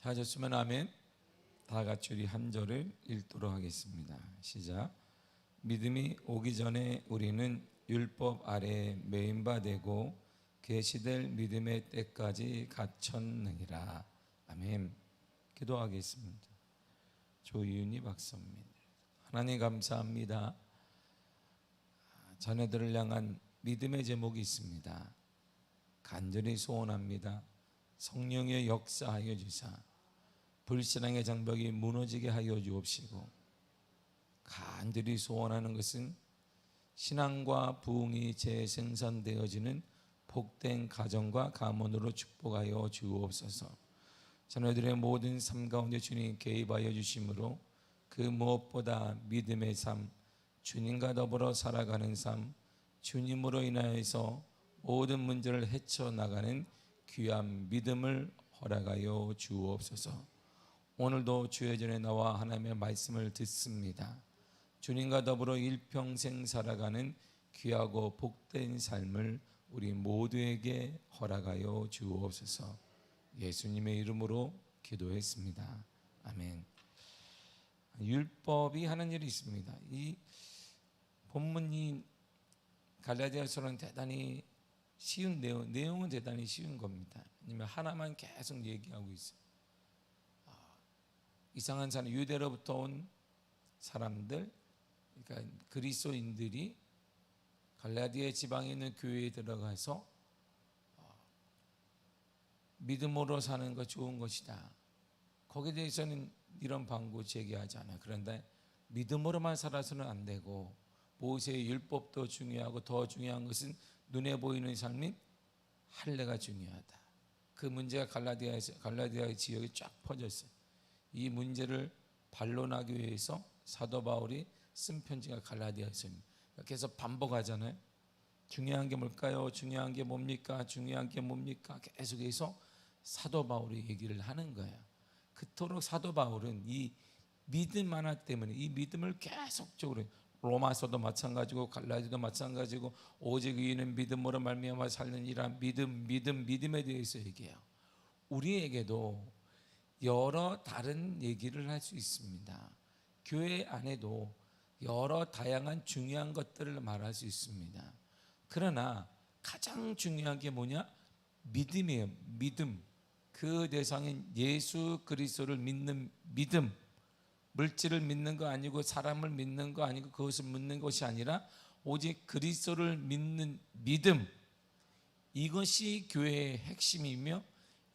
다 하셨으면 아멘. 다 같이 우리 한 절을 읽도록 하겠습니다. 시작. 믿음이 오기 전에 우리는 율법 아래에 매인바되고 계시될 믿음의 때까지 갇혔느니라. 아멘. 기도하겠습니다. 조윤희 박사입니다. 하나님 감사합니다. 자녀들을 향한 믿음의 제목이 있습니다. 간절히 소원합니다. 성령의 역사하여 주사 불신앙의 장벽이 무너지게 하여 주옵시고, 간절히 소원하는 것은 신앙과 부흥이 재생산되어지는 복된 가정과 가문으로 축복하여 주옵소서. 자녀들의 모든 삶 가운데 주님 개입하여 주심으로 그 무엇보다 믿음의 삶, 주님과 더불어 살아가는 삶, 주님으로 인하여서 모든 문제를 헤쳐나가는 귀한 믿음을 허락하여 주옵소서. 오늘도 주의 전에 나와 하나님의 말씀을 듣습니다. 주님과 더불어 일평생 살아가는 귀하고 복된 삶을 우리 모두에게 허락하여 주옵소서. 예수님의 이름으로 기도했습니다. 아멘. 율법이 하는 일이 있습니다. 이 본문이 갈라디아서는 대단히 쉬운 내용은 대단히 쉬운 겁니다. 아니면 하나만 계속 얘기하고 있어요. 이상한 사람, 유대로부터 온 사람들, 그러니까 그리스도인들이 갈라디아 지방에 있는 교회에 들어가서 믿음으로 사는 것 좋은 것이다. 거기에 대해서는 이런 방구 제기하지 않아요. 그런데 믿음으로만 살아서는 안 되고, 모세의 율법도 중요하고 더 중요한 것은 눈에 보이는 삶인 할례가 중요하다. 그 문제가 갈라디아 지역에 쫙 퍼졌어요. 이 문제를 반론하기 위해서 사도 바울이 쓴 편지가 갈라디아서입니다. 계속 반복하잖아요. 중요한 게 뭘까요? 중요한 게 뭡니까? 중요한 게 뭡니까? 계속해서 사도 바울이 얘기를 하는 거예요. 그토록 사도 바울은 이 믿음 하나 때문에, 이 믿음을 계속적으로, 로마서도 마찬가지고 갈라디아도 마찬가지고, 오직 의인은 믿음으로 말미암아 살는 이란 믿음에 대해서 얘기해요. 우리에게도 여러 다른 얘기를 할 수 있습니다. 교회 안에도 여러 다양한 중요한 것들을 말할 수 있습니다. 그러나 가장 중요한 게 뭐냐? 믿음이에요. 믿음. 그 대상인 예수 그리스도를 믿는 믿음. 물질을 믿는 거 아니고, 사람을 믿는 거 아니고, 그것을 믿는 것이 아니라 오직 그리스도를 믿는 믿음. 이것이 교회의 핵심이며,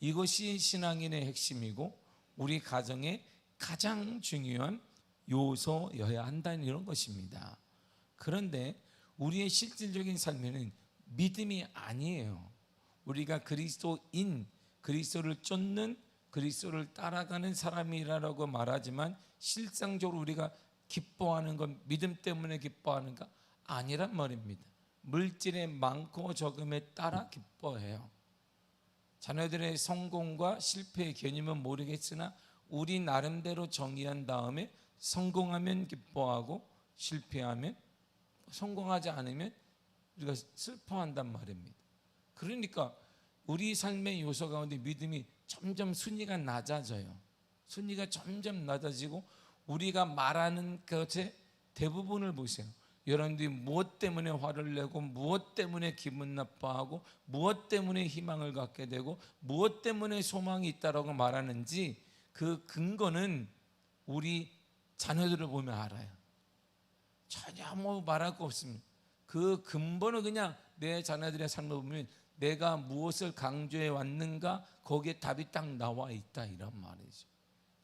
이것이 신앙인의 핵심이고, 우리 가정의 가장 중요한 요소여야 한다는 이런 것입니다. 그런데 우리의 실질적인 삶에는 믿음이 아니에요. 우리가 그리스도인, 그리스도를 쫓는, 그리스도를 따라가는 사람이라고 말하지만 실상적으로 우리가 기뻐하는 건 믿음 때문에 기뻐하는가? 아니란 말입니다. 물질의 많고 적음에 따라 기뻐해요. 자녀들의 성공과 실패의 개념은 모르겠으나 우리 나름대로 정의한 다음에 성공하면 기뻐하고, 실패하면, 성공하지 않으면 우리가 슬퍼한단 말입니다. 그러니까 우리 삶의 요소 가운데 믿음이 점점 순위가 낮아져요. 순위가 점점 낮아지고, 우리가 말하는 것의 대부분을 보세요. 여러분들이 무엇 때문에 화를 내고, 무엇 때문에 기분 나빠하고, 무엇 때문에 희망을 갖게 되고, 무엇 때문에 소망이 있다라고 말하는지 그 근거는 우리 자녀들을 보면 알아요. 전혀 말할 거 없습니다. 그 근본은 그냥 내 자녀들의 삶을 보면 내가 무엇을 강조해 왔는가, 거기에 답이 딱 나와 있다, 이런 말이죠.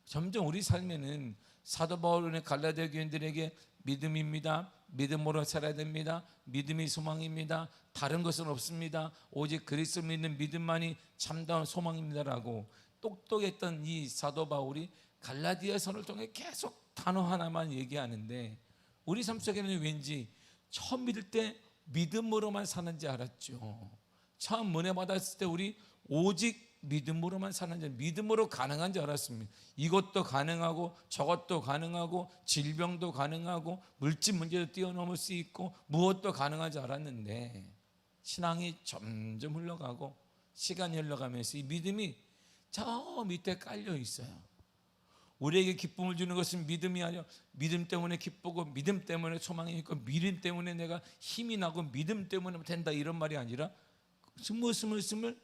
점점 우리 삶에는 사도 바울은 갈라디아 교인들에게 믿음입니다, 믿음으로 살아야 됩니다, 믿음이 소망입니다, 다른 것은 없습니다, 오직 그리스도 믿는 믿음만이 참다운 소망입니다라고 똑똑했던 이 사도 바울이 갈라디아서를 통해 계속 단어 하나만 얘기하는데, 우리 삶 속에는 왠지 처음 믿을 때 믿음으로만 사는지 알았죠. 처음 은혜 받았을 때 우리 오직 믿음으로만 사는 줄, 믿음으로 가능한 줄 알았습니다. 이것도 가능하고 저것도 가능하고 질병도 가능하고 물질 문제도 뛰어넘을 수 있고 무엇도 가능한 줄 알았는데, 신앙이 점점 흘러가고 시간이 흘러가면서 이 믿음이 저 밑에 깔려 있어요. 우리에게 기쁨을 주는 것은 믿음이 아니라 믿음 때문에 기쁘고 믿음 때문에 소망이 있고 믿음 때문에 내가 힘이 나고 믿음 때문에 된다 이런 말이 아니라 스물스물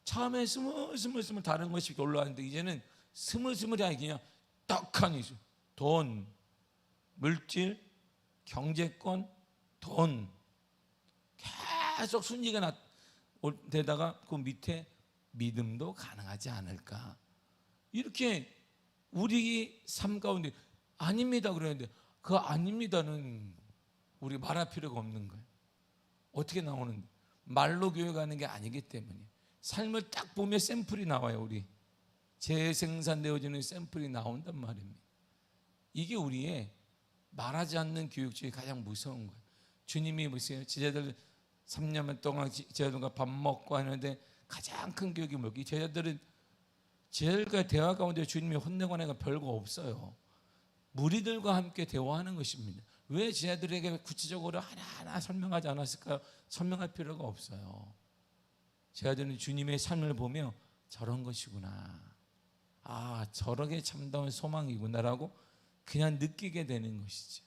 처음에 스물스물 다른 것이 올라왔는데 이제는 스물스물이 아니라 그냥 떡하니 돈, 물질, 경제권, 돈 계속 순위가 되다가 그 밑에 믿음도 가능하지 않을까 이렇게 우리 삶 가운데 아닙니다 그러는데 그 아닙니다는 우리 말할 필요가 없는 거예요. 어떻게 나오는데 말로 교육하는 게 아니기 때문에 삶을 딱 보면 샘플이 나와요. 우리 재생산되어지는 샘플이 나온단 말입니다. 이게 우리의 말하지 않는 교육 중에 가장 무서운 거예요. 주님이 보세요. 제자들 3년 동안 제자들과 밥 먹고 하는데 가장 큰 교육이 뭐기? 제자들은 제자들과 대화 가운데 주님이 혼내고 하는 건 별거 없어요. 무리들과 함께 대화하는 것입니다. 왜 제자들에게 구체적으로 하나하나 설명하지 않았을까요? 설명할 필요가 없어요. 제자들은 주님의 삶을 보며 저런 것이구나. 아, 저렇게 참다운 소망이구나라고 그냥 느끼게 되는 것이죠.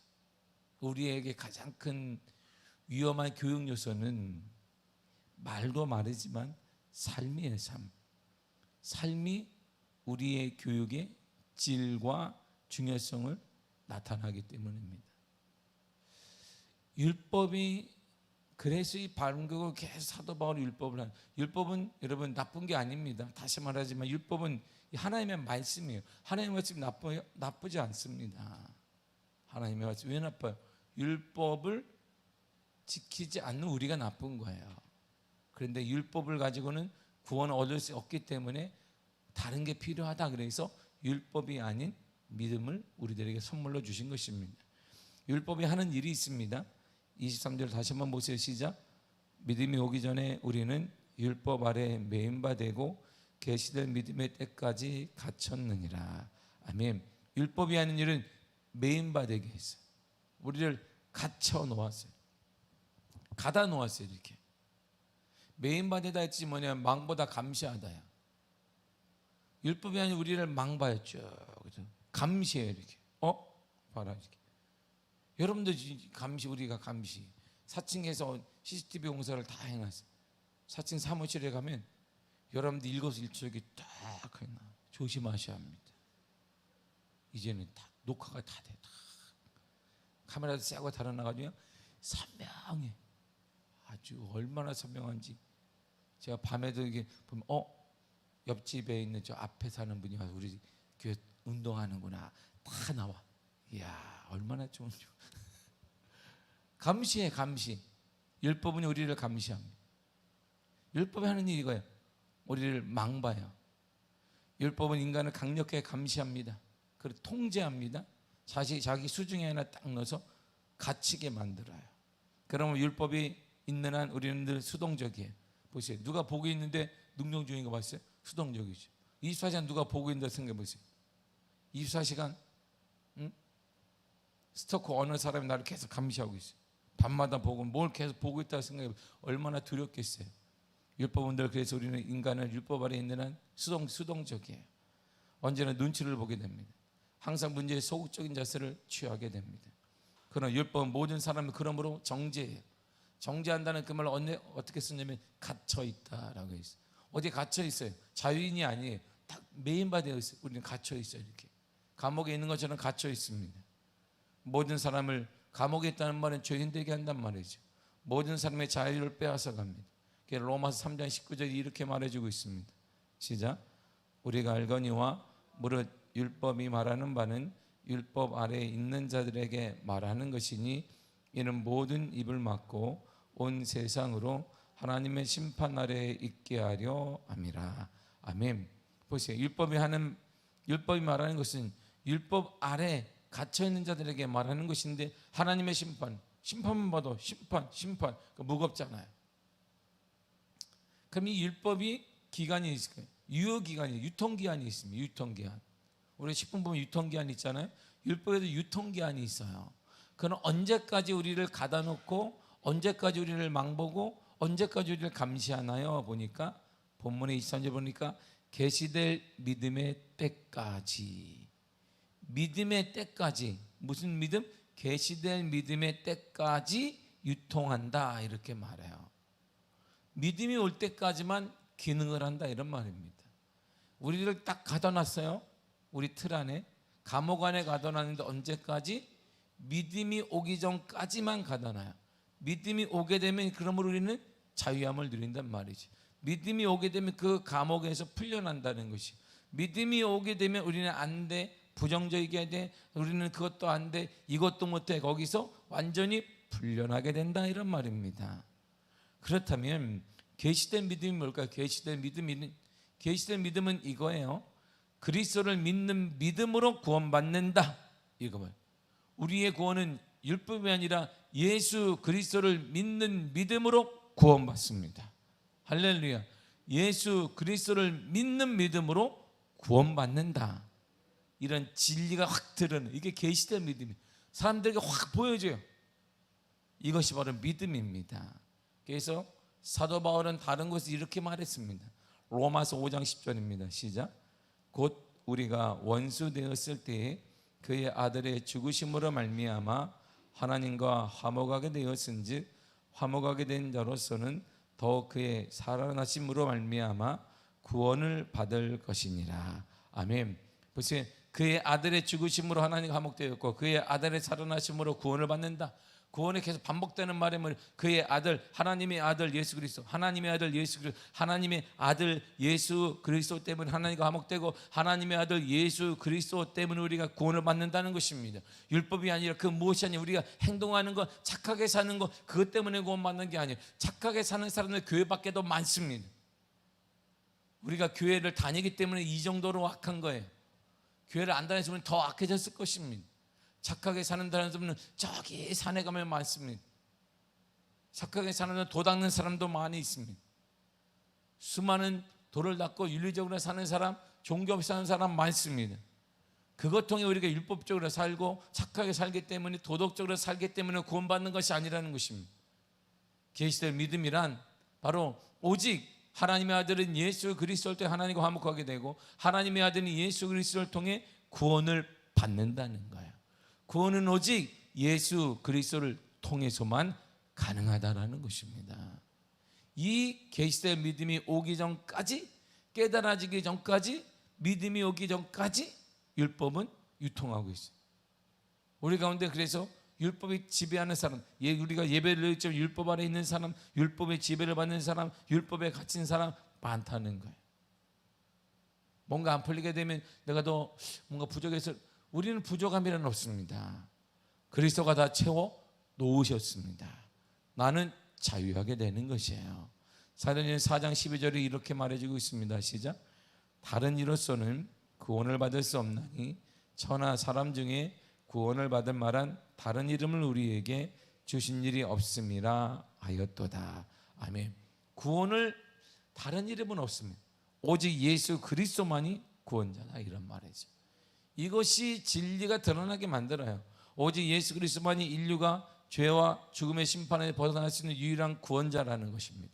우리에게 가장 큰 위험한 교육 요소는 말도 말이지만 삶이에요. 삶이 우리의 교육의 질과 중요성을 나타나기 때문입니다. 율법이 그래서 이 반격을 계속 사도 바울이 율법을 하는 율법은 여러분 나쁜 게 아닙니다. 다시 말하지만 율법은 하나님의 말씀이에요. 하나님의 말씀이 나쁘지 않습니다. 하나님의 말씀 왜 나빠요? 율법을 지키지 않는 우리가 나쁜 거예요. 그런데 율법을 가지고는 구원을 얻을 수 없기 때문에 다른 게 필요하다. 그래서 율법이 아닌 믿음을 우리들에게 선물로 주신 것입니다. 율법이 하는 일이 있습니다. 23절 다시 한번 보세요. 시작. 믿음이 오기 전에 우리는 율법 아래 매인바되고 계시될 믿음의 때까지 갇혔느니라. 아멘. 율법이 하는 일은 매인바되게 했어요. 우리를 갇혀 놓았어요. 가다 놓았어요. 이렇게 매인바되다 했지 뭐냐, 망보다 감시하다야. 율법이 아닌 우리를 망봐였죠. 감시해요. 이렇게 봐라 이렇게. 여러분들 감시, 우리가 감시 4층에서 CCTV 공사를 다 해놨어요. 4층 사무실에 가면 여러분들 일거수일투족이 딱 해놔. 조심하셔야 합니다. 이제는 다 녹화가 다 돼. 카메라도 세고 달아나가지고 선명해. 아주 얼마나 선명한지. 제가 밤에도 이게 보면 옆집에 있는 저 앞에 사는 분이 와서 우리 교회 운동하는구나 다 나와. 이야 얼마나 좋은 줄. 감시해. 감시. 율법은 우리를 감시합니다. 율법이 하는 일이 이거예요. 우리를 망봐요. 율법은 인간을 강력하게 감시합니다. 그리고 통제합니다. 자기 수중에 하나 딱 넣어서 갇히게 만들어요. 그러면 율법이 있는 한 우리는 늘 수동적이에요. 보세요. 누가 보고 있는데 능동적인 거 봤어요? 수동적이죠. 24시간 누가 보고 있는다 생각해 보세요. 24시간 스토커 어느 사람이 나를 계속 감시하고 있어요. 밤마다 보고 뭘 계속 보고 있다고 생각해 보세요. 얼마나 두렵겠어요. 율법은 늘 그래서 우리는 인간을 율법 아래 있는 한 수동적이에요. 언제나 눈치를 보게 됩니다. 항상 문제의 소극적인 자세를 취하게 됩니다. 그러나 율법은 모든 사람을 그러므로 정죄해요. 정죄한다는 그 말을 어떻게 쓰냐면 갇혀 있다라고 했어요. 어디에 갇혀 있어요. 자유인이 아니에요. 딱 매인바되어 있어요. 우리는 갇혀 있어요. 이렇게 감옥에 있는 것처럼 갇혀 있습니다. 모든 사람을 감옥에 있다는 말은 죄인 되게 한단 말이죠. 모든 사람의 자유를 빼앗아 갑니다. 로마서 3장 19절이 이렇게 말해주고 있습니다. 시작. 우리가 알거니와 무릇 율법이 말하는 바는 율법 아래에 있는 자들에게 말하는 것이니 이는 모든 입을 막고 온 세상으로 하나님의 심판 아래에 있게 하려 함이라. 아멘. 보세요. 율법이 말하는 것은 율법 아래 갇혀 있는 자들에게 말하는 것인데 하나님의 심판만 봐도 심판 무겁잖아요. 그럼 이 율법이 기간이 있을 거예요. 유통기한이 있습니다. 유통기한. 우리 식품 보면 유통기한이 있잖아요. 율법에도 유통기한이 있어요. 그는 언제까지 우리를 가다 놓고 언제까지 우리를 망보고 언제까지 우리를 감시하나요? 보니까 본문의 23절 보니까 계시될 믿음의 때까지. 믿음의 때까지. 무슨 믿음? 계시될 믿음의 때까지 유통한다, 이렇게 말해요. 믿음이 올 때까지만 기능을 한다, 이런 말입니다. 우리를 딱 가둬놨어요. 우리 틀 안에, 감옥 안에 가둬놨는데 언제까지? 믿음이 오기 전까지만 가둬놔요. 믿음이 오게 되면 그러므로 우리는 자유함을 누린단 말이지. 믿음이 오게 되면 그 감옥에서 풀려난다는 것이. 믿음이 오게 되면 우리는 안 돼, 부정적이게 돼, 우리는 그것도 안 돼, 이것도 못해, 거기서 완전히 풀려나게 된다, 이런 말입니다. 그렇다면 계시된 믿음이 뭘까요? 계시된 믿음은 이거예요. 그리스도를 믿는 믿음으로 구원받는다, 이거. 우리의 구원은 율법이 아니라 예수 그리스도를 믿는 믿음으로 구원받습니다. 할렐루야. 예수 그리스도를 믿는 믿음으로 구원받는다. 이런 진리가 확 드러나는, 이게 계시된 믿음이에요. 사람들에게 확 보여져요. 이것이 바로 믿음입니다. 그래서 사도 바울은 다른 곳에서 이렇게 말했습니다. 로마서 5장 10절입니다. 시작. 곧 우리가 원수 되었을 때에 그의 아들의 죽으심으로 말미암아 하나님과 화목하게 되었은즉 화목하게 된 자로서는 더 그의 살아나심으로 말미암아 구원을 받을 것이니라. 아멘. 보세요. 그의 아들의 죽으심으로 하나님과 화목되었고 그의 아들의 살아나심으로 구원을 받는다. 구원이 계속 반복되는 말이면 그의 아들, 하나님의 아들 예수 그리스도, 하나님의 아들 예수 그리스도, 하나님의 아들 예수 그리스도 때문에 하나님과 화목되고 하나님의 아들 예수 그리스도 때문에 우리가 구원을 받는다는 것입니다. 율법이 아니라 그 무엇이 아니라 우리가 행동하는 것, 착하게 사는 것, 그것 때문에 구원받는 게 아니에요. 착하게 사는 사람들 교회 밖에도 많습니다. 우리가 교회를 다니기 때문에 이 정도로 악한 거예요. 교회를 안 다녔으면 더 악해졌을 것입니다. 착하게 사는 사람들은 저기 산에 가면 많습니다. 착하게 사는 사람, 도 닦는 사람도 많이 있습니다. 수많은 도를 닦고 윤리적으로 사는 사람, 종교 없이 사는 사람 많습니다. 그것 통해 우리가 율법적으로 살고 착하게 살기 때문에, 도덕적으로 살기 때문에 구원받는 것이 아니라는 것입니다. 계시될 믿음이란 바로 오직 하나님의 아들은 예수 그리스도를 통해 하나님과 화목하게 되고 하나님의 아들은 예수 그리스도를 통해 구원을 받는다는 거예요. 구원은 오직 예수 그리스도를 통해서만 가능하다라는 것입니다. 이 계시될 믿음이 오기 전까지, 깨달아지기 전까지, 믿음이 오기 전까지 율법은 유통하고 있어요. 우리 가운데 그래서 율법이 지배하는 사람, 우리가 예배를 드렸지만 율법 아래 있는 사람, 율법의 지배를 받는 사람, 율법에 갇힌 사람 많다는 거예요. 뭔가 안 풀리게 되면 내가 더 뭔가 부족해서, 우리는 부족함이란 없습니다. 그리스도가 다 채워 놓으셨습니다. 나는 자유하게 되는 것이에요. 사도행전 4장 12절에 이렇게 말해주고 있습니다. 시작. 다른 이로서는 구원을 받을 수 없나니 천하 사람 중에 구원을 받을 만한 다른 이름을 우리에게 주신 일이 없음이라 하였도다. 아멘. 구원을 다른 이름은 없습니다. 오직 예수 그리스도만이 구원자다, 이런 말이죠. 이것이 진리가 드러나게 만들어요. 오직 예수 그리스도만이 인류가 죄와 죽음의 심판에 벗어날 수 있는 유일한 구원자라는 것입니다.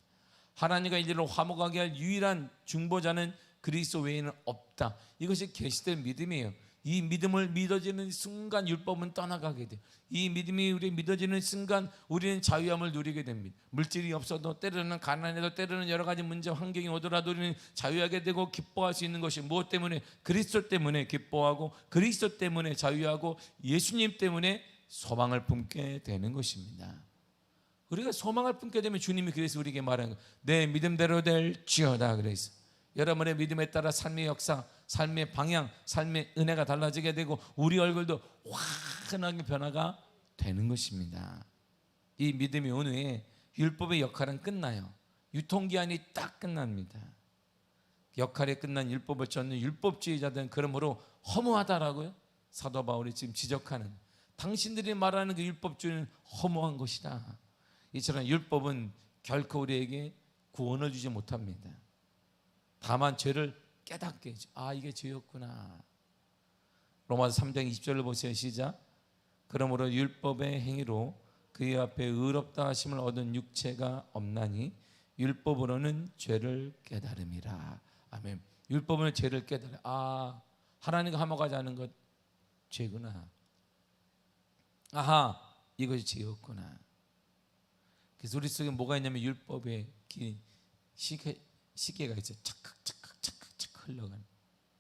하나님과 인류를 화목하게 할 유일한 중보자는 그리스도 외에는 없다. 이것이 계시된 믿음이에요. 이 믿음을 믿어지는 순간 율법은 떠나가게 돼요. 이 믿음이 우리 믿어지는 순간 우리는 자유함을 누리게 됩니다. 물질이 없어도, 때로는 가난해도, 때로는 여러 가지 문제 환경이 오더라도 우리는 자유하게 되고 기뻐할 수 있는 것이 무엇 때문에? 그리스도 때문에 기뻐하고, 그리스도 때문에 자유하고, 예수님 때문에 소망을 품게 되는 것입니다. 우리가 소망을 품게 되면 주님이 그래서 우리에게 말하는 거예요. 내 믿음대로 될지어다. 그래서 여러분의 믿음에 따라 삶의 역사, 삶의 방향, 삶의 은혜가 달라지게 되고 우리 얼굴도 환하게 변화가 되는 것입니다. 이 믿음이 온 후에 율법의 역할은 끝나요. 유통기한이 딱 끝납니다. 역할이 끝난 율법을 쫓는 율법주의자들은 그러므로 허무하다라고요. 사도 바울이 지금 지적하는, 당신들이 말하는 그 율법주의는 허무한 것이다. 이처럼 율법은 결코 우리에게 구원을 주지 못합니다. 다만 죄를 깨닫게 해줘. 아, 이게 죄였구나. 로마서 3장 20절을 보세요. 시작. 그러므로 율법의 행위로 그의 앞에 의롭다 하심을 얻은 육체가 없나니 율법으로는 죄를 깨달음이라. 아멘. 율법은 죄를 깨달아. 아, 하나님과 화목하지 않은 것 죄구나. 아하, 이것이 죄였구나. 그래서 우리 속에 뭐가 있냐면 율법의 시계가 있어요. 착각 흘러가는,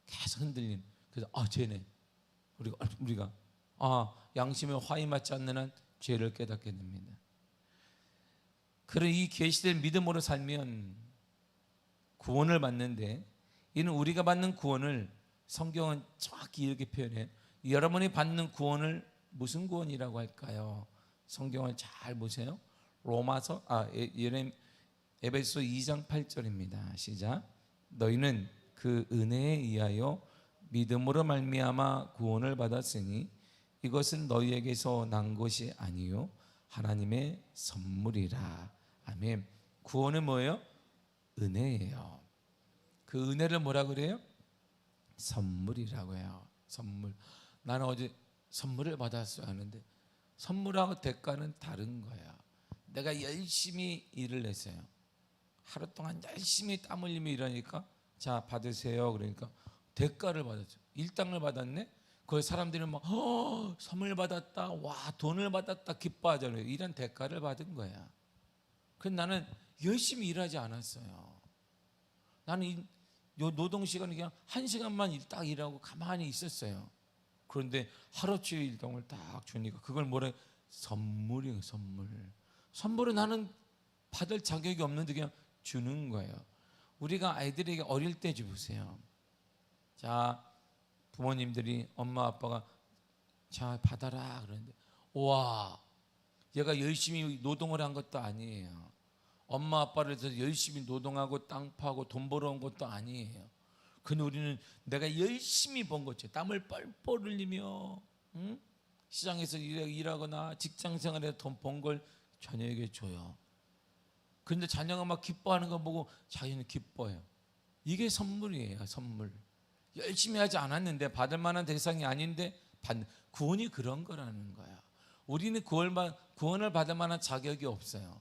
계속 흔들리는. 그래서 죄네. 우리가 양심에 화이 맞지 않는 한 죄를 깨닫게 됩니다. 그런 이 계시된 믿음으로 살면 구원을 받는데, 이는 우리가 받는 구원을 성경은 정확히 이렇게 표현해요. 여러분이 받는 구원을 무슨 구원이라고 할까요? 성경을 잘 보세요. 에베소 2장 8절입니다. 시작. 너희는 그 은혜에 의하여 믿음으로 말미암아 구원을 받았으니 이것은 너희에게서 난 것이 아니요 하나님의 선물이라. 아멘. 구원은 뭐예요? 은혜예요. 그 은혜를 뭐라 그래요? 선물이라고 해요. 선물. 나는 어제 선물을 받았어야 하는데 선물하고 대가는 다른 거예요. 내가 열심히 일을 했어요. 하루 동안 열심히 땀 흘리며 일하니까 자 받으세요. 그러니까 대가를 받았죠. 일당을 받았네. 그 사람들은 막 선물 받았다, 와 돈을 받았다 기뻐하잖아요. 이런 대가를 받은 거야. 그래서 나는 열심히 일하지 않았어요. 나는 요 노동 시간에 그냥 1시간만 딱 일하고 가만히 있었어요. 그런데 하루치 일당을 딱 주니까 그걸 뭐래? 선물이에요. 선물은 나는 받을 자격이 없는데 그냥 주는 거예요. 우리가 아이들에게 어릴 때 주세요. 자, 부모님들이 엄마 아빠가 자 받아라 그러는데 와, 얘가 열심히 노동을 한 것도 아니에요. 엄마 아빠를 위해서 열심히 노동하고 땅 파고 돈 벌어온 것도 아니에요. 근데 우리는 내가 열심히 번 거죠. 땀을 뻘뻘 흘리며 시장에서 일하거나 직장 생활에서 돈 번 걸 자녀에게 줘요. 그런데 자녀가 막 기뻐하는 거 보고 자기는 기뻐해요. 이게 선물이에요. 선물. 열심히 하지 않았는데 받을 만한 대상이 아닌데 구원이 그런 거라는 거야. 우리는 구원을 받을 만한 자격이 없어요.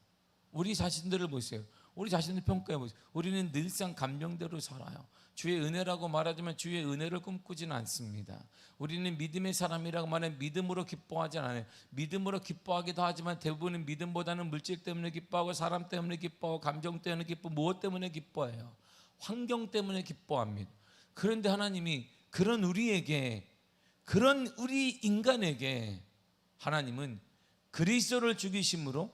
우리 자신들을 보세요. 우리 자신을 평가해 보세요. 우리는 늘상 감정대로 살아요. 주의 은혜라고 말하지만 주의 은혜를 꿈꾸지는 않습니다. 우리는 믿음의 사람이라고 말하면 믿음으로 기뻐하지 않아요. 믿음으로 기뻐하기도 하지만 대부분은 믿음보다는 물질 때문에 기뻐하고 사람 때문에 기뻐하고 감정 때문에 기뻐하고 무엇 때문에 기뻐해요? 환경 때문에 기뻐합니다. 그런데 하나님이 그런 우리 인간에게 하나님은 그리스도를 죽이심으로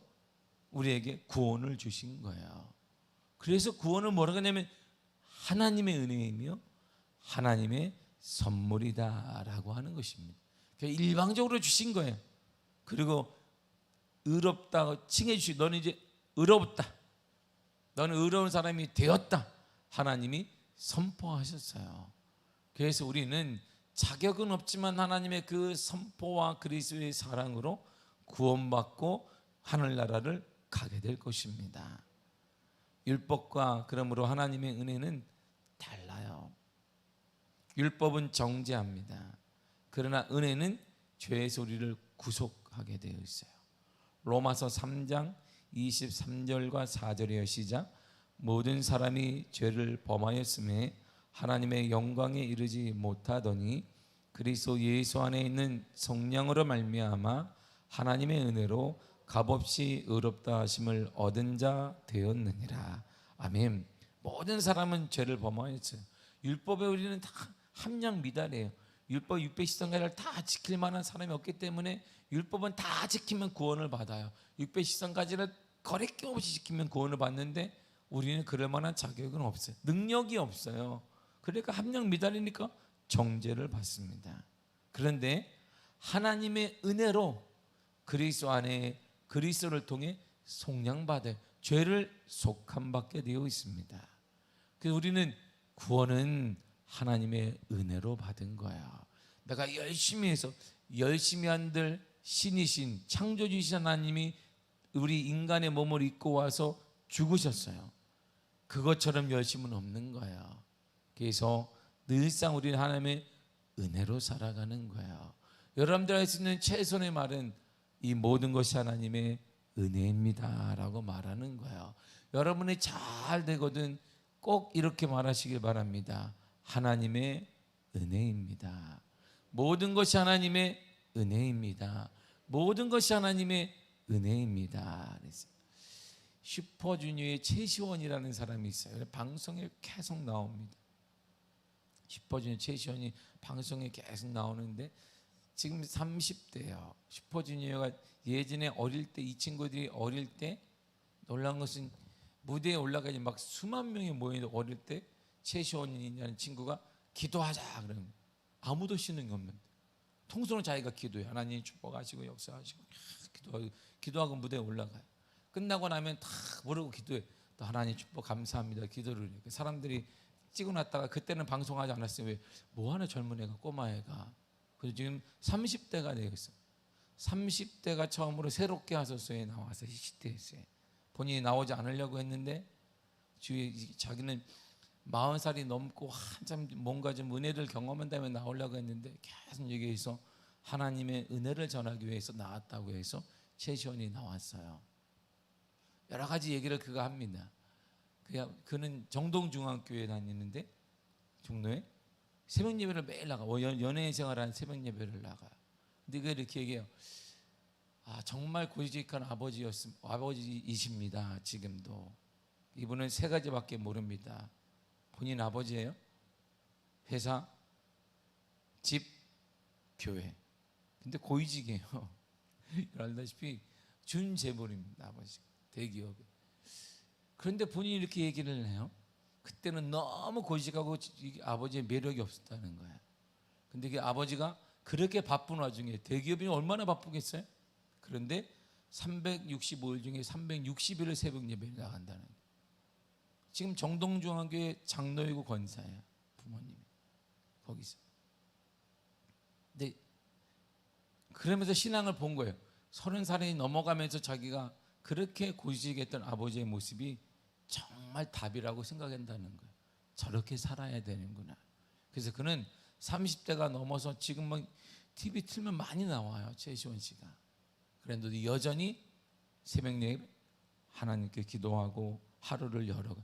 우리에게 구원을 주신 거예요. 그래서 구원을 뭐라고 하냐면 하나님의 은혜이며 하나님의 선물이다라고 하는 것입니다. 일방적으로 주신 거예요. 그리고 의롭다고 칭해 주시고 너는 이제 의롭다, 너는 의로운 사람이 되었다 하나님이 선포하셨어요. 그래서 우리는 자격은 없지만 하나님의 그 선포와 그리스도의 사랑으로 구원받고 하늘나라를 가게 될 것입니다. 율법과 그러므로 하나님의 은혜는 달라요. 율법은 정죄합니다. 그러나 은혜는 죄에서 우리를 구속하게 되어 있어요. 로마서 3장 23절과 4절이요. 시작. 모든 사람이 죄를 범하였음에 하나님의 영광에 이르지 못하더니 그리스도 예수 안에 있는 성령으로 말미암아 하나님의 은혜로 값없이 의롭다 하심을 얻은 자 되었느니라. 아멘. 모든 사람은 죄를 범하였어요. 율법에 우리는 다 함량 미달이에요. 율법 600시성가를 다 지킬 만한 사람이 없기 때문에 율법은 다 지키면 구원을 받아요. 600시성까지를 거리낌 없이 지키면 구원을 받는데 우리는 그럴 만한 자격은 없어요. 능력이 없어요. 그러니까 함량 미달이니까 정죄를 받습니다. 그런데 하나님의 은혜로 그리스도 안에 그리스도를 통해 속량받아 죄를 속함받게 되어 있습니다. 그래서 우리는 구원은 하나님의 은혜로 받은 거야. 내가 열심히 해서 열심히 한들 신이신 창조주신 하나님이 우리 인간의 몸을 입고 와서 죽으셨어요. 그것처럼 열심은 없는 거예요. 그래서 늘상 우리는 하나님의 은혜로 살아가는 거예요. 여러분들 할 수 있는 최선의 말은 이 모든 것이 하나님의 은혜입니다 라고 말하는 거예요. 여러분이 잘 되거든 꼭 이렇게 말하시길 바랍니다. 하나님의 은혜입니다. 모든 것이 하나님의 은혜입니다. 모든 것이 하나님의 은혜입니다. 슈퍼주니어의 최시원이라는 사람이 있어요. 방송에 계속 나옵니다. 슈퍼주니어 최시원이 방송에 계속 나오는데 지금 30대예요. 슈퍼주니어가 예전에 어릴 때, 이 친구들이 어릴 때 놀란 것은 무대에 올라가지 막 수만 명이 모이는 어릴 때 최시원이라는 친구가 기도하자 그러면 아무도 쉬는 게 없는데 통수는 자기가 기도해. 하나님 축복하시고 역사하시고 기도하고 무대에 올라가요. 끝나고 나면 다 모르고 기도해. 또 하나님 축복 감사합니다. 기도를 해. 사람들이 찍어놨다가 그때는 방송하지 않았어요. 왜? 뭐하는 젊은 애가 꼬마애가. 그래서 지금 30대가 되겠어. 30대가 처음으로 새롭게 하소서에 나와서 시대에서에 본인이 나오지 않으려고 했는데 주위에 자기는 40살이 넘고 한참 뭔가 좀 은혜를 경험한 다음에 나오려고 했는데 계속 여기에서 하나님의 은혜를 전하기 위해서 나왔다고 해서 최시원이 나왔어요. 여러 가지 얘기를 그가 합니다. 그는 정동중앙교회 다니는데 종로에 새벽 예배를 매일 나가. 연예인 생활하는 새벽 예배를 나가요. 근데 그가 이렇게 얘기해요. 정말 고지식한 아버지이십니다. 지금도 이분은 3가지밖에 모릅니다. 본인 아버지예요. 회사, 집, 교회. 근데 고위직이에요. 알다시피 준재벌입니다. 아버지가 대기업에. 그런데 본인이 이렇게 얘기를 해요. 그때는 너무 고지식하고 아버지의 매력이 없었다는 거예요. 근데 그 아버지가 그렇게 바쁜 와중에 대기업이 얼마나 바쁘겠어요? 그런데 365일 중에 360일을 새벽 예배에 나간다는 거예요. 지금 정동중앙교회 장로이고 권사예요. 부모님이 거기서. 근데 그러면서 신앙을 본 거예요. 30살이 넘어가면서 자기가 그렇게 고지식했던 아버지의 모습이 정말 답이라고 생각한다는 거예요. 저렇게 살아야 되는구나. 그래서 그는 30대가 넘어서 지금 뭐 TV 틀면 많이 나와요. 최시원 씨가. 그런데도 여전히 새벽 예배 하나님께 기도하고 하루를 열어가.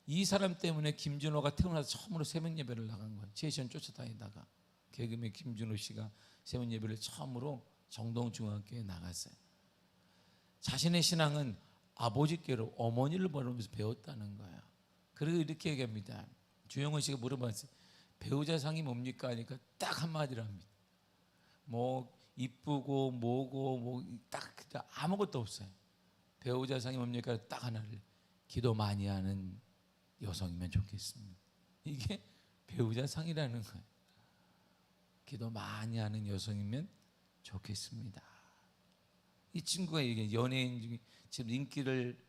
이 사람 때문에 김준호가 태어나서 처음으로 새벽 예배를 나간 거예요. 최시원 쫓아다니다가 개그맨 김준호 씨가 새벽 예배를 처음으로 정동중앙교회에 나갔어요. 자신의 신앙은 아버지께로 어머니를 보면서 배웠다는 거예요. 그리고 이렇게 얘기합니다. 주영훈 씨가 물어봤어요. 배우자상이 뭡니까? 하니까 딱 한마디로 합니다. 뭐 이쁘고 뭐고 뭐 딱 아무것도 없어요. 배우자상이 뭡니까? 딱 하나를 기도 많이 하는 여성이면 좋겠습니다. 이게 배우자상이라는 거예요. 기도 많이 하는 여성이면 좋겠습니다. 이 친구가 이게 연예인 중에 지금 인기를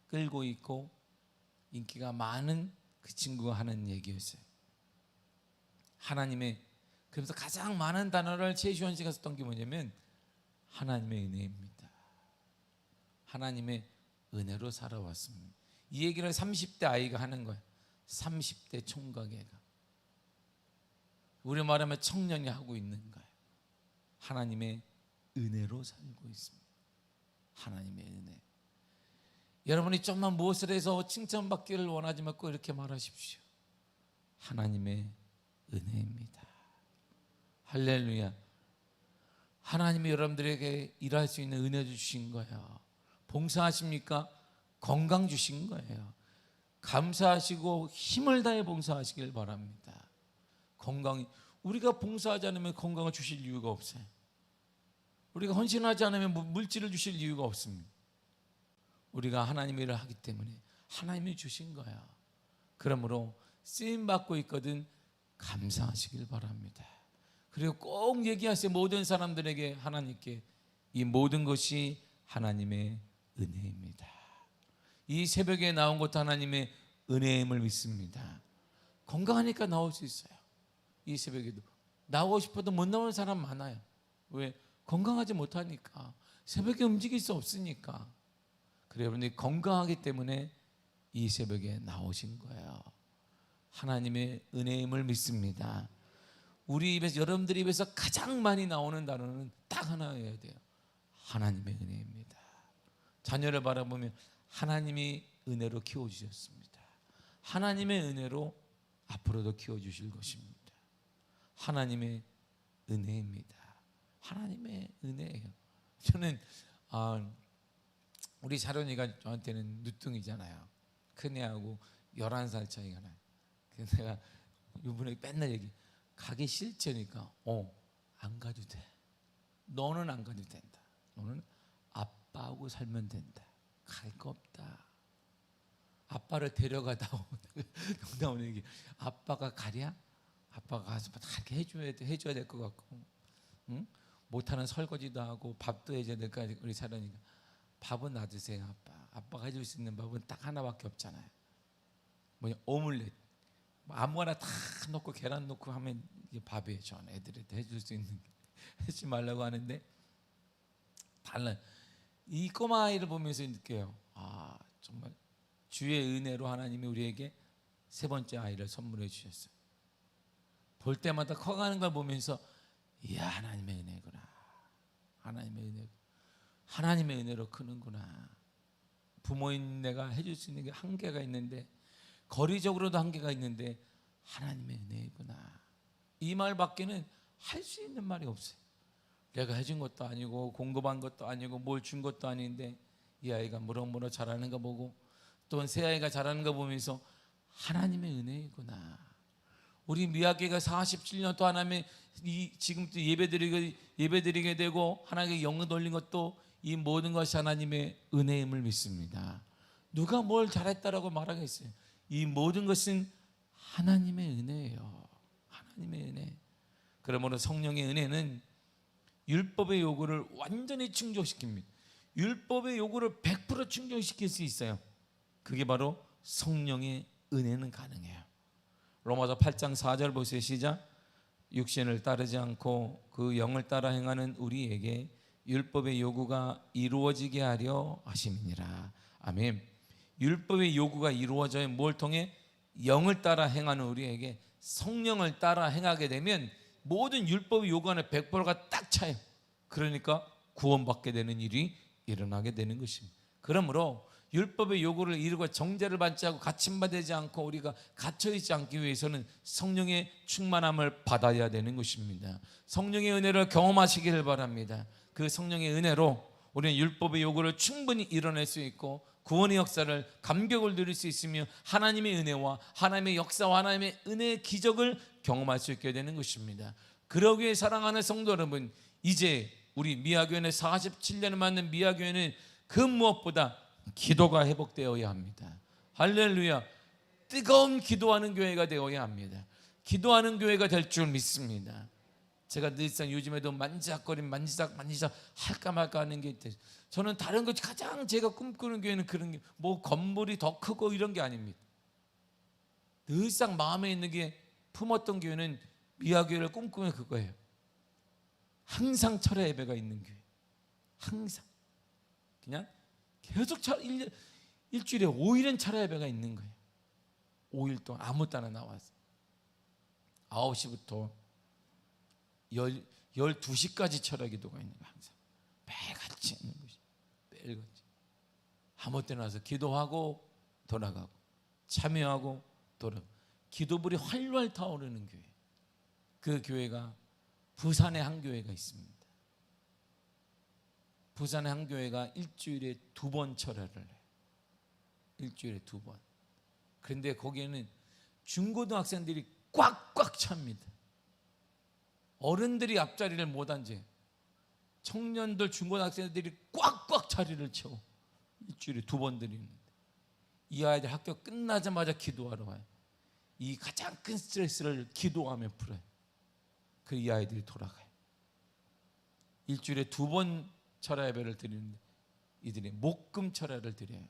끌고 있고 인기가 많은 그 친구가 하는 얘기였어요. 하나님의, 그래서 가장 많은 단어를 최시원 씨가 썼던 게 뭐냐면 하나님의 은혜입니다. 하나님의 은혜로 살아왔습니다. 이 얘기를 30대 아이가 하는 거예요. 30대 총각애가. 우리 말하면 청년이 하고 있는 거예요. 하나님의 은혜로 살고 있습니다. 하나님의 은혜. 여러분이 좀만 무엇을 해서 칭찬받기를 원하지만 꼭 이렇게 말하십시오. 하나님의 은혜입니다. 할렐루야. 하나님이 여러분들에게 일할 수 있는 은혜 주신 거예요. 봉사하십니까? 건강 주신 거예요. 감사하시고 힘을 다해 봉사하시길 바랍니다. 건강이, 우리가 봉사하지 않으면 건강을 주실 이유가 없어요. 우리가 헌신하지 않으면 물질을 주실 이유가 없습니다. 우리가 하나님의 일을 하기 때문에 하나님이 주신 거야. 그러므로 쓰임받고 있거든 감사하시길 바랍니다. 그리고 꼭 얘기하세요. 모든 사람들에게, 하나님께 이 모든 것이 하나님의 은혜입니다. 이 새벽에 나온 것도 하나님의 은혜임을 믿습니다. 건강하니까 나올 수 있어요. 이 새벽에도 나오고 싶어도 못 나오는 사람 많아요. 왜? 건강하지 못하니까. 새벽에 움직일 수 없으니까. 그래, 여러분들이 건강하기 때문에 이 새벽에 나오신 거예요. 하나님의 은혜임을 믿습니다. 우리 입에서, 여러분들 입에서 가장 많이 나오는 단어는 딱 하나여야 돼요. 하나님의 은혜입니다. 자녀를 바라보면 하나님이 은혜로 키워주셨습니다. 하나님의 은혜로 앞으로도 키워주실 것입니다. 하나님의 은혜입니다. 하나님의 은혜예요. 저는 우리 자련이가 저한테는 누뚱이잖아요. 큰애하고 11살 차이가 나요. 그래서 내가 이번에 맨날 가기 싫으니까 안 가도 돼. 너는 안 가도 된다. 너는 아빠하고 살면 된다. 갈 거 없다. 아빠를 데려가다 농담으로 얘기. 아빠가 가랴? 아빠가 가서 다 이렇게 해줘야 될 것 같고, 응? 못하는 설거지도 하고 밥도 해줘야 될까. 우리 사람이가 밥은 놔두세요. 아빠가 해줄 수 있는 밥은 딱 하나밖에 없잖아요. 뭐냐, 오믈렛. 아무거나 다 넣고 계란 넣고 하면 이게 밥이에요. 전 애들한테 해줄 수 있는 게. 하지 말라고 하는데 달라. 이 꼬마 아이를 보면서 느껴요. 정말 주의 은혜로 하나님이 우리에게 세 번째 아이를 선물해 주셨어요. 볼 때마다 커가는 걸 보면서 이야, 하나님의 은혜구나. 하나님의 은혜. 하나님의 은혜로 크는구나. 부모인 내가 해줄 수 있는 게 한계가 있는데, 거리적으로도 한계가 있는데 하나님의 은혜구나. 이 말밖에는 할 수 있는 말이 없어요. 내가 해준 것도 아니고 공급한 것도 아니고 뭘 준 것도 아닌데 이 아이가 무럭무럭 자라는 거 보고 또 새 아이가 자라는 거 보면서 하나님의 은혜이구나. 우리 미학교가 47년 또 하나님의 지금도 예배드리게 되고 하나님께 영광 돌린 것도 이 모든 것이 하나님의 은혜임을 믿습니다. 누가 뭘 잘했다라고 말하겠어요? 이 모든 것은 하나님의 은혜예요. 하나님의 은혜. 그러므로 성령의 은혜는 율법의 요구를 완전히 충족시킵니다. 율법의 요구를 100% 충족시킬 수 있어요. 그게 바로 성령의 은혜는 가능해요. 로마서 8장 4절 보세요. 시작. 육신을 따르지 않고 그 영을 따라 행하는 우리에게 율법의 요구가 이루어지게 하려 하심이니라. 아멘. 율법의 요구가 이루어져야 뭘 통해? 영을 따라 행하는 우리에게 성령을 따라 행하게 되면 모든 율법의 요구하는 100%가 딱 차요. 그러니까 구원받게 되는 일이 일어나게 되는 것입니다. 그러므로 율법의 요구를 이루고 정죄를 받지 않고 갇힘받지 않고 우리가 갇혀있지 않기 위해서는 성령의 충만함을 받아야 되는 것입니다. 성령의 은혜를 경험하시기를 바랍니다. 그 성령의 은혜로 우리는 율법의 요구를 충분히 이뤄낼 수 있고 구원의 역사를 감격을 누릴 수 있으며 하나님의 은혜와 하나님의 역사와 하나님의 은혜의 기적을 경험할 수 있게 되는 것입니다. 그러기 위해 사랑하는 성도 여러분, 이제 우리 미아교회는 47년을 맞는 미아교회는 그 무엇보다 기도가 회복되어야 합니다. 할렐루야. 뜨거운 기도하는 교회가 되어야 합니다. 기도하는 교회가 될 줄 믿습니다. 제가 늘상 요즘에도 만지작 할까 말까 하는 게 있대요. 저는 다른 것 가장 제가 꿈꾸는 교회는 그런 게 뭐 건물이 더 크고 이런 게 아닙니다. 늘상 마음에 있는 게 품었던 교회는 미아교회를 꿈꾸면 그거예요. 항상 철야 예배가 있는 교회. 항상 그냥 계속 일주일에 5일은 철야 예배가 있는 거예요. 5일 동안 아무 때나 나와서 9시부터 12시까지 철야 기도가 있는 거예요. 항상 매일같이 있는 것이 매일같이 아무 때나 와서 기도하고 돌아가고 참여하고 돌아가고 기도불이 활활 타오르는 교회. 그 교회가 부산에 한 교회가 있습니다. 부산의 한 교회가 일주일에 2번 철야를 해요. 일주일에 2번. 그런데 거기에는 중고등학생들이 꽉꽉 찹니다. 어른들이 앞자리를 못 앉아요. 청년들, 중고등학생들이 꽉꽉 자리를 채워. 일주일에 2번 드리는데 이 아이들 학교 끝나자마자 기도하러 와요. 이 가장 큰 스트레스를 기도하며 풀어요. 그 이 아이들이 돌아가요. 일주일에 2번 철야 예배를 드리는데 이들이 목금 철야를 드려요.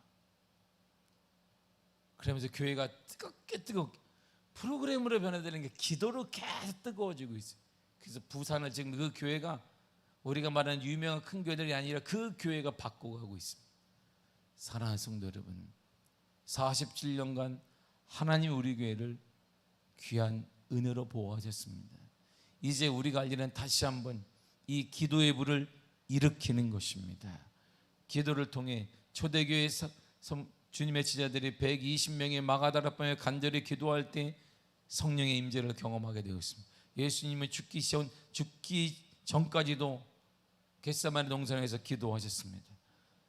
그러면서 교회가 뜨겁게 프로그램으로 변화되는 게 기도로 계속 뜨거워지고 있어요. 그래서 부산을 지금 그 교회가 우리가 말하는 유명한 큰 교회들이 아니라 그 교회가 바꿔가고 있습니다. 사랑하는 성도 여러분, 47년간 하나님 우리 교회를 귀한 은혜로 보호하셨습니다. 이제 우리가 할 일은 다시 한번 이 기도의 불을 일으키는 것입니다. 기도를 통해 초대교회 주님의 제자들이 120명의 마가다라방에 간절히 기도할 때 성령의 임재를 경험하게 되었습니다. 예수님은 죽기 전까지도 겟세마네 동산에서 기도하셨습니다.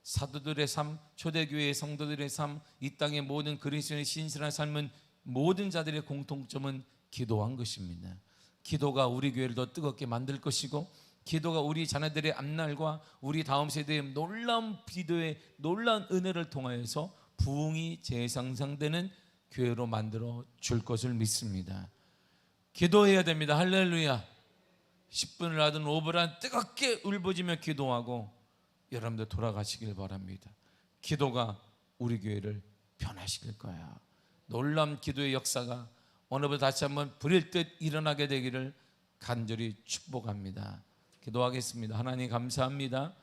사도들의 삶, 초대교회의 성도들의 삶, 이 땅의 모든 그리스도인의 신실한 삶은 모든 자들의 공통점은 기도한 것입니다. 기도가 우리 교회를 더 뜨겁게 만들 것이고, 기도가 우리 자녀들의 앞날과 우리 다음 세대의 놀라운 기도의 놀라운 은혜를 통하여서 부흥이 재상상되는 교회로 만들어 줄 것을 믿습니다. 기도해야 됩니다. 할렐루야. 10분을 하든 5분을 하든 뜨겁게 울부짖으며 기도하고 여러분들 돌아가시길 바랍니다. 기도가 우리 교회를 변화시킬 거야. 놀라운 기도의 역사가 오늘부터 다시 한번 불일 듯 일어나게 되기를 간절히 축복합니다. 기도하겠습니다. 하나님 감사합니다.